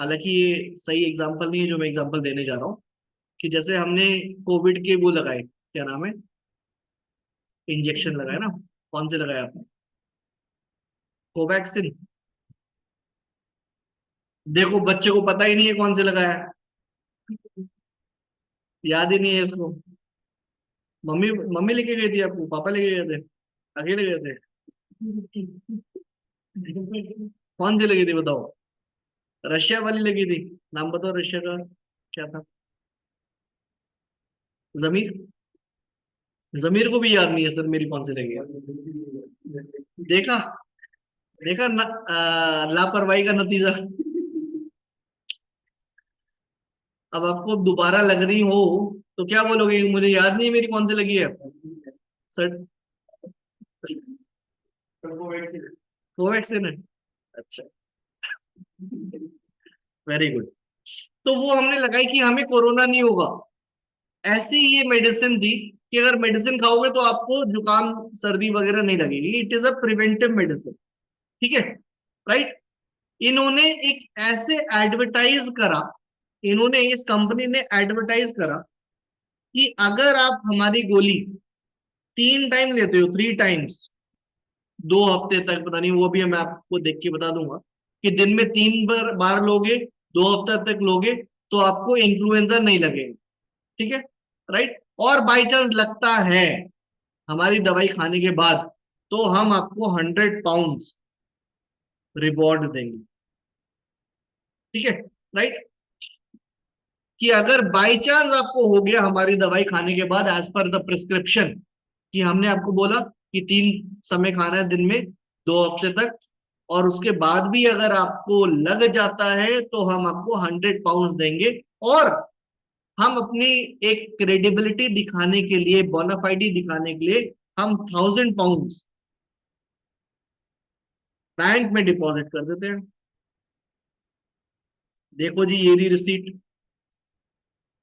हालांकि ये सही एग्जांपल नहीं है जो मैं एग्जांपल देने जा रहा हूँ, कि जैसे हमने कोविड के वो लगाए, क्या नाम है, इंजेक्शन लगाया ना, कौन से लगाया आपने? कोवैक्सिन। देखो बच्चे को पता ही नहीं है कौन से लगाया है, याद ही नहीं है इसको। मम्मी मम्मी लेके गई थी आपको, पापा लेके गए थे, अकेले गए थे? कौन सी लगी थी बताओ? रशिया वाली लगी थी। नाम बताओ रशिया का, क्या था? जमीर। जमीर को भी याद नहीं है सर मेरी कौन सी लगी है। देखा, देखा न, लापरवाही का नतीजा। अब आपको दोबारा लग रही हो तो क्या बोलोगे, मुझे याद नहीं है मेरी कौन सी लगी है सर? कोवैक्सीन है। अच्छा, वेरी गुड। तो वो हमने लगाई कि हमें कोरोना नहीं होगा। ऐसी ये मेडिसिन थी कि अगर मेडिसिन खाओगे तो आपको जुकाम सर्दी वगैरह नहीं लगेगी, it is a preventive medicine. ठीक है, राइट। इन्होंने एक ऐसे एडवर्टाइज करा, इन्होंने इस कंपनी ने एडवर्टाइज करा कि अगर आप हमारी गोली 3 टाइम लेते हो, 3 टाइम्स, 2 हफ्ते तक, पता नहीं वो भी मैं आपको देख के बता दूंगा, कि दिन में 3 बार लोगे, 2 हफ्ते तक लोगे, तो आपको इन्फ्लुएंजा नहीं लगेगा। ठीक है, राइट। और बाई चांस लगता है हमारी दवाई खाने के बाद, तो हम आपको 100 पाउंड रिवॉर्ड देंगे। ठीक है, राइट। कि अगर बाई चांस आपको हो गया हमारी दवाई खाने के बाद एज पर द प्रिस्क्रिप्शन, कि हमने आपको बोला कि 3 समय खाना है दिन में, 2 हफ्ते तक, और उसके बाद भी अगर आपको लग जाता है तो हम आपको 100 पाउंड देंगे। और हम अपनी एक क्रेडिबिलिटी दिखाने के लिए, बोनाफाइडी दिखाने के लिए, हम 1000 पाउंड बैंक में डिपॉजिट कर देते हैं। देखो जी ये रही रिसीट,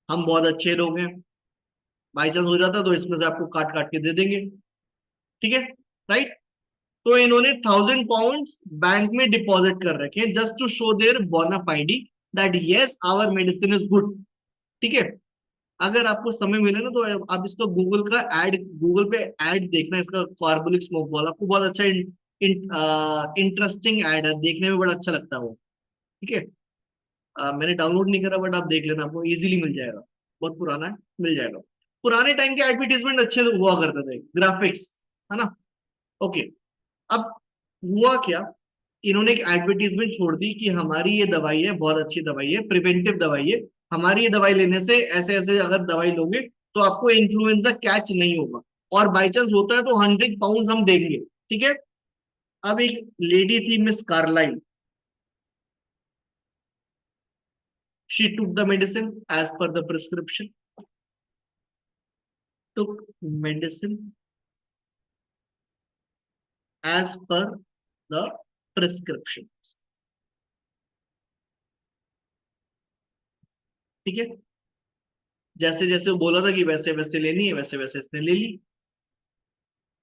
हम बहुत अच्छे लोग हैं, बाई चांस हो जाता तो इसमें से आपको काट काट के दे देंगे। ठीक है, राइट। तो इन्होंने 1000 पाउंड बैंक में डिपॉजिट कर रखे हैं just to show their bona fide that yes our medicine is good. ठीक है, अगर आपको समय मिले ना तो आप इसका गूगल का एड, गूगल पे एड देखना इसका, कार्बोलिक स्मोक बॉल, आपको बहुत अच्छा इंटरेस्टिंग एड है, देखने में बड़ा अच्छा लगता है वो। ठीक है, मैंने डाउनलोड नहीं करा बट आप देख लेना, आपको इजीली मिल जाएगा, बहुत पुराना है, मिल जाएगा। पुराने टाइम के एडवर्टीजमेंट अच्छे हुआ करते थे, ग्राफिक्स, है ना। ओके, अब हुआ क्या, इन्होंने एक एडवर्टीजमेंट छोड़ दी कि हमारी ये दवाई है, बहुत अच्छी दवाई है, प्रिवेंटिव दवाई है, हमारी ये दवाई लेने से ऐसे ऐसे अगर दवाई लोगे तो आपको इन्फ्लुएंजा कैच नहीं होगा, और बाई चांस होता है तो 100 पाउंड हम देंगे। ठीक है। अब एक लेडी थी Miss Carlill, she took the medicine as per the prescription, took medicine as per the prescription। ठीक है, जैसे जैसे वो बोला था कि वैसे वैसे लेनी है, वैसे वैसे इसने ले ली,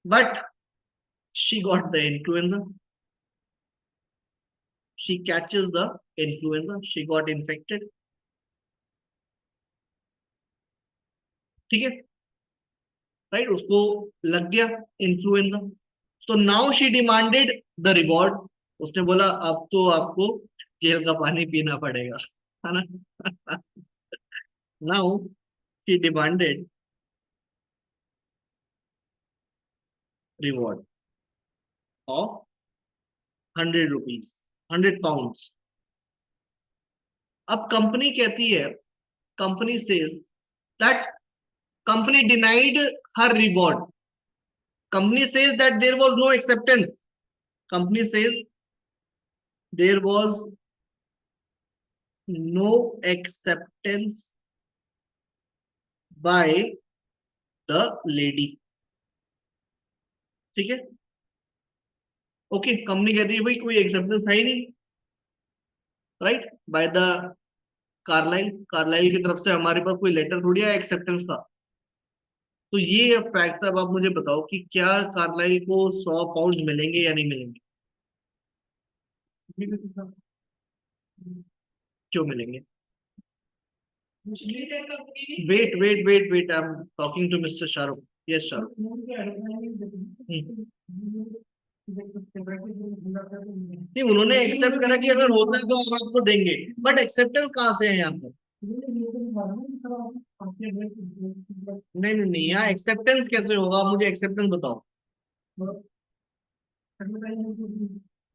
but she got the influenza, she catches the influenza, she got infected. ठीक है, राइट, उसको लग गया इन्फ्लुएंजा, तो now she demanded the reward. उसने बोला अब तो आपको जेल का पानी पीना पड़ेगा, है ना। Now she demanded reward of 100 rupees, 100 pound. अब कंपनी कहती है, company says that company denied her reward, company says that there was no acceptance, company says there was no acceptance by the lady. ठीक है, okay, company कहती है भाई कोई acceptance है ही नहीं, right, by the Carlill, Carlill की तरफ से हमारे पास कोई लेटर थोड़ी आया एक्सेप्टेंस का। तो ये फैक्ट, अब आप मुझे बताओ कि क्या कार्लाइल को 100 पाउंड मिलेंगे या नहीं मिलेंगे? क्यों मिलेंगे? Wait. I'm talking to Mr. Shahrukh. Yes, Shahrukh. नहीं, उन्होंने एक्सेप्ट करा कि अगर होता है तो हम आपको देंगे, बट एक्सेप्टेंस कहाँ से है यहाँ पर? नहीं, यहाँ एक्सेप्टेंस कैसे होगा? मुझे एक्सेप्टेंस बताओ,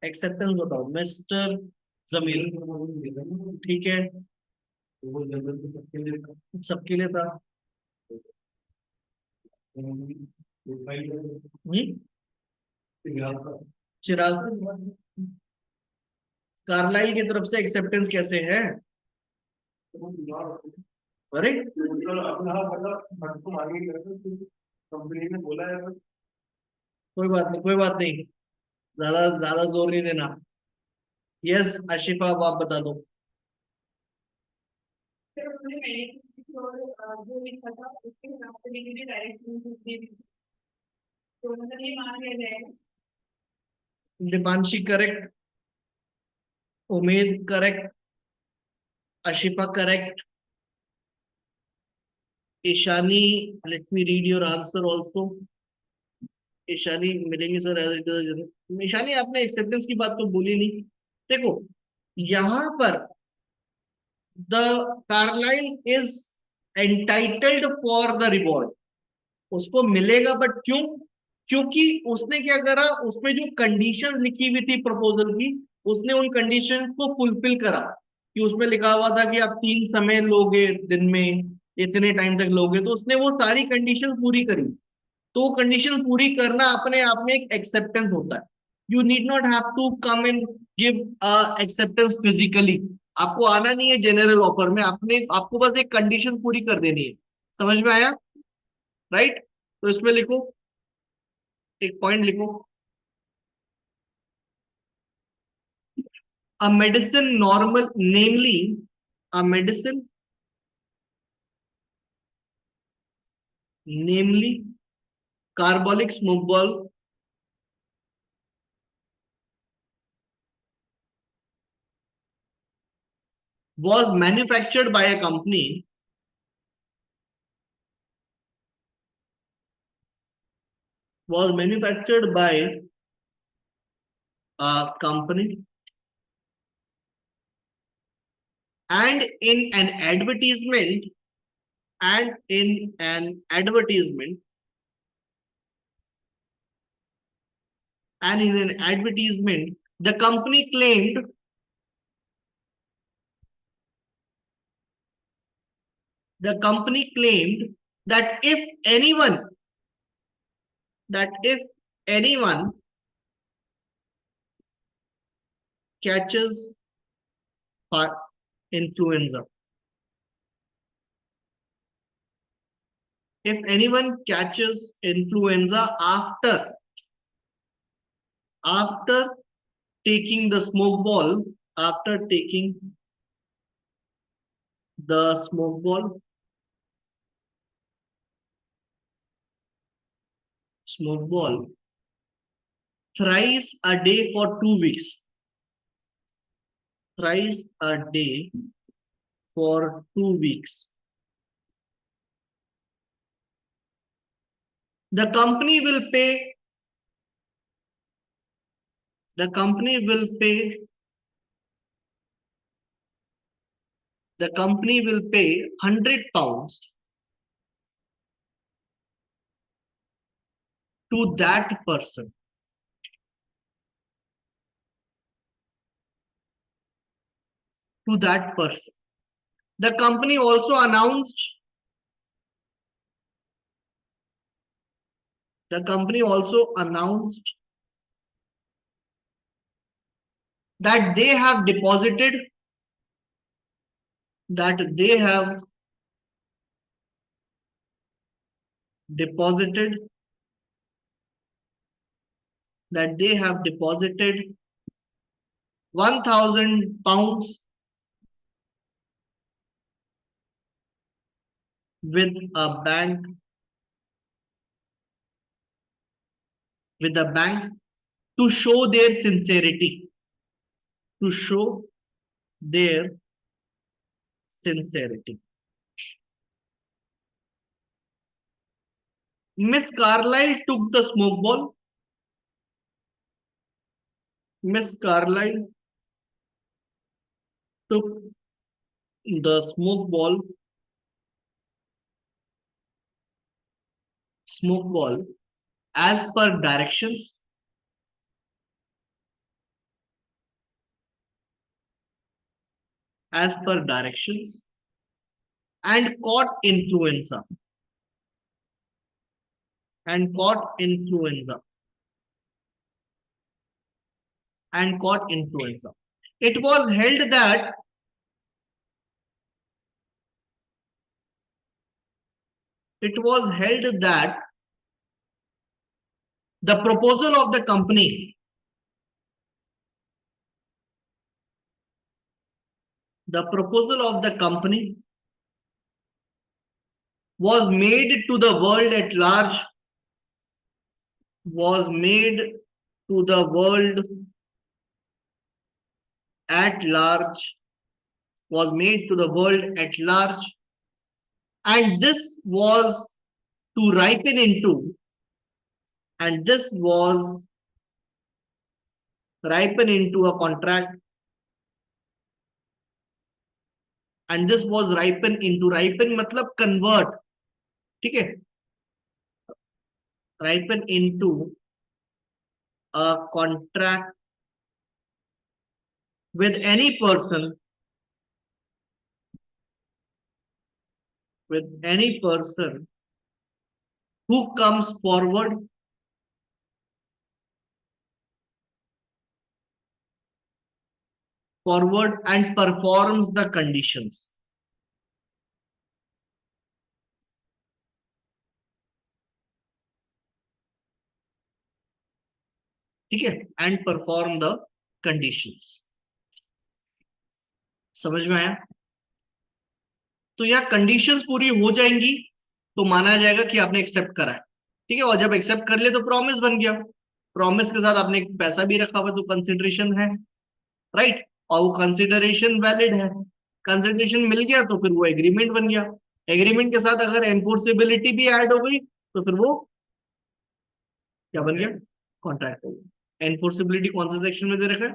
एक्सेप्टेंस बताओ मिस्टर जमील। ठीक है, सबके लिए था। हम्म? चिराग, कार्लाइल की तरफ से एक्सेप्टेंस कैसे है? अरे कोई बात नहीं, कोई बात नहीं, ज्यादा ज्यादा जोर नहीं देना। यस आशिफा, अब आप बता दो। Deepanshi correct, Umed correct, Ashifa correct, Ishani, let me read your answer also. Ishani मिलेंगे sir as it is. Ishani आपने एक्सेप्टेंस की बात तो बोली नहीं। देखो यहां पर the Carlill is entitled for the reward, उसको मिलेगा, बट क्यों? क्योंकि उसने क्या करा, उसमें जो कंडीशन लिखी हुई थी प्रपोजल की, उसने उन कंडीशंस को फुलफिल करा। कि उसमें लिखा हुआ था कि आप 3 समय लोगे दिन में, इतने टाइम तक लोगे, तो उसने वो सारी कंडीशन पूरी करी। तो कंडीशन पूरी करना अपने आप में एक एक्सेप्टेंस होता है। You need not have to come and give acceptance physically. आपको आना नहीं है जनरल ऑफर में, आपने आपको बस एक कंडीशन पूरी कर देनी है। समझ में आया? राइट, तो इसमें लिखो, एक पॉइंट लिखो, a medicine normal, namely carbolic smoke ball was manufactured by a company was manufactured by a company and in an advertisement and in an advertisement and in an advertisement the company claimed the company claimed that if anyone catches influenza, if anyone catches influenza after taking the smoke ball, after taking the smoke ball, smoke ball thrice a day for 2 weeks, thrice a day for 2 weeks, the company will pay, the company will pay, the company will pay £100 to that person. To that person. The company also announced, the company also announced that they have deposited, that they have deposited, that they have deposited £1,000 with a bank, with a bank to show their sincerity, to show their sincerity. Miss Carlyle took the smoke ball. Miss Carlyle took the smoke ball as per directions, as per directions, and caught influenza. And caught influenza. And caught influenza. It was held that it was held that the proposal of the company, the proposal of the company was made to the world at large, was made to the world at large, was made to the world at large, and this was to ripen into, and this was ripen into a contract, and this was ripen into, ripen मतलब convert, ठीक है, ripen into a contract with any person, with any person who comes forward and performs the conditions. ठीक है, and perform the conditions. समझ में आया? तो यहाँ कंडीशंस पूरी हो जाएंगी तो माना जाएगा कि आपने एक्सेप्ट करा है, ठीक है, और जब एक्सेप्ट कर ले तो प्रॉमिस बन गया, प्रॉमिस के साथ आपने पैसा भी रखा हुआ तो कंसिडरेशन है, राइट, और वो कंसिडरेशन वैलिड है, कंसिडरेशन मिल गया तो फिर वो एग्रीमेंट बन गया, एग्रीमेंट के साथ अगर एनफोर्सेबिलिटी भी ऐड हो गई तो फिर वो क्या बन गया, कॉन्ट्रैक्ट हो गया। एनफोर्सेबिलिटी कौन से सेक्शन में दे रखा है?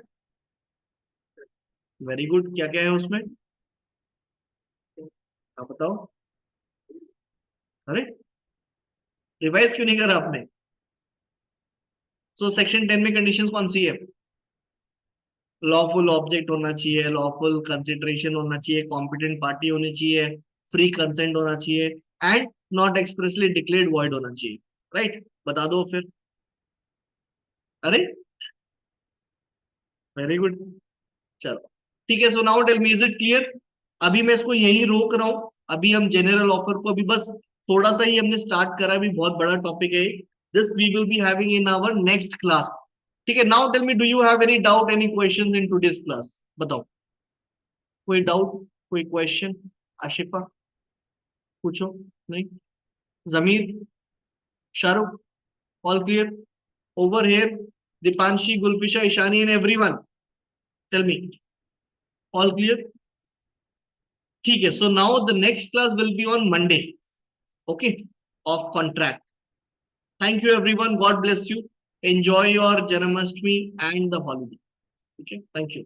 वेरी गुड, क्या क्या है उसमें आप बताओ? अरे रिवाइज क्यों नहीं करा आपने? सो सेक्शन 10 में कंडीशंस कौन सी है? लॉफुल ऑब्जेक्ट होना चाहिए, लॉफुल कंसिडरेशन होना चाहिए, कॉम्पिटेंट पार्टी होनी चाहिए, फ्री कंसेंट होना चाहिए, and not expressly declared void होना चाहिए, राइट, बता दो फिर। अरे वेरी गुड, चलो ठीक है। So now tell me, is it clear? अभी मैं इसको यही रोक रहा हूं, अभी हम जनरल ऑफर को अभी बस थोड़ा सा ही हमने स्टार्ट करा, अभी बहुत बड़ा टॉपिक है, this we will be having in our next class, ठीक है। Now tell me, do you have any doubt, any question in today's class? बताओ, कोई डाउट, कोई क्वेश्चन? आशिफा पूछो। नहीं? Zameer, Shahrukh, all clear over here? Deepanshi, Gulfisha, Ishani and everyone, tell me, all clear? ठीक है। So now the next class will be on Monday, okay, of contract. Thank you everyone, god bless you, enjoy your Janmashtami and the holiday, okay, thank you.